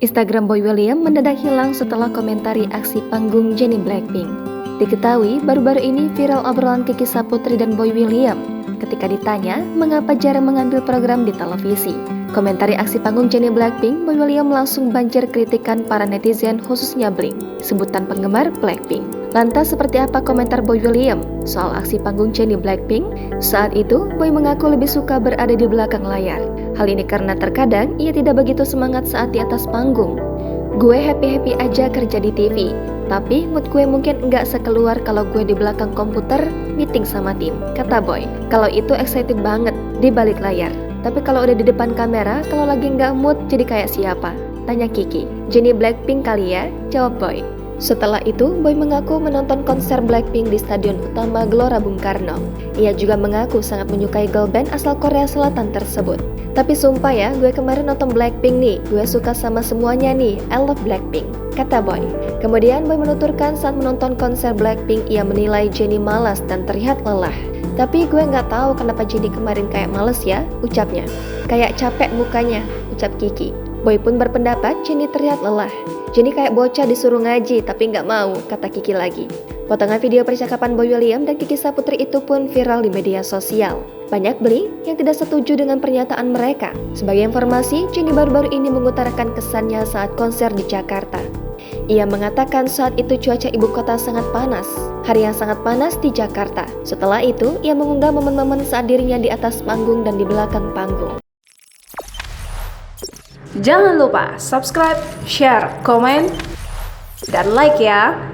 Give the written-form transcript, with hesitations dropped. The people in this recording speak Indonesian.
Instagram Boy William mendadak hilang setelah komentari aksi panggung Jennie Blackpink. Diketahui baru-baru ini viral obrolan Kiki Saputri dan Boy William ketika ditanya mengapa jarang mengambil program di televisi. Komentari aksi panggung Jennie Blackpink, Boy William langsung banjir kritikan para netizen khususnya Blink, sebutan penggemar Blackpink. Lantas seperti apa komentar Boy William soal aksi panggung Jennie Blackpink? Saat itu, Boy mengaku lebih suka berada di belakang layar. Hal ini karena terkadang ia tidak begitu semangat saat di atas panggung. Gue happy-happy aja kerja di TV, tapi mood gue mungkin enggak sekeluar kalau gue di belakang komputer meeting sama tim, kata Boy. Kalau itu excited banget di balik layar. Tapi kalau udah di depan kamera, kalau lagi nggak mood jadi kayak siapa? Tanya Kiki. Jennie Blackpink kali ya? Jawab Boy. Setelah itu, Boy mengaku menonton konser Blackpink di Stadion Utama Gelora Bung Karno. Ia juga mengaku sangat menyukai girl band asal Korea Selatan tersebut. Tapi sumpah ya, gue kemarin nonton Blackpink nih, gue suka sama semuanya nih, I love Blackpink, kata Boy. Kemudian Boy menuturkan saat menonton konser Blackpink, ia menilai Jennie malas dan terlihat lelah. Tapi gue nggak tahu kenapa Jennie kemarin kayak males ya, ucapnya. Kayak capek mukanya, ucap Kiki. Boy pun berpendapat Jennie terlihat lelah. Jennie kayak bocah disuruh ngaji tapi nggak mau, kata Kiki lagi. Potongan video percakapan Boy William dan Kiki Saputri itu pun viral di media sosial. Banyak Blink yang tidak setuju dengan pernyataan mereka. Sebagai informasi, Jennie baru-baru ini mengutarakan kesannya saat konser di Jakarta. Ia mengatakan saat itu cuaca ibu kota sangat panas, hari yang sangat panas di Jakarta. Setelah itu, ia mengunggah momen-momen saat dirinya di atas panggung dan di belakang panggung. Jangan lupa subscribe, share, komen, dan like ya!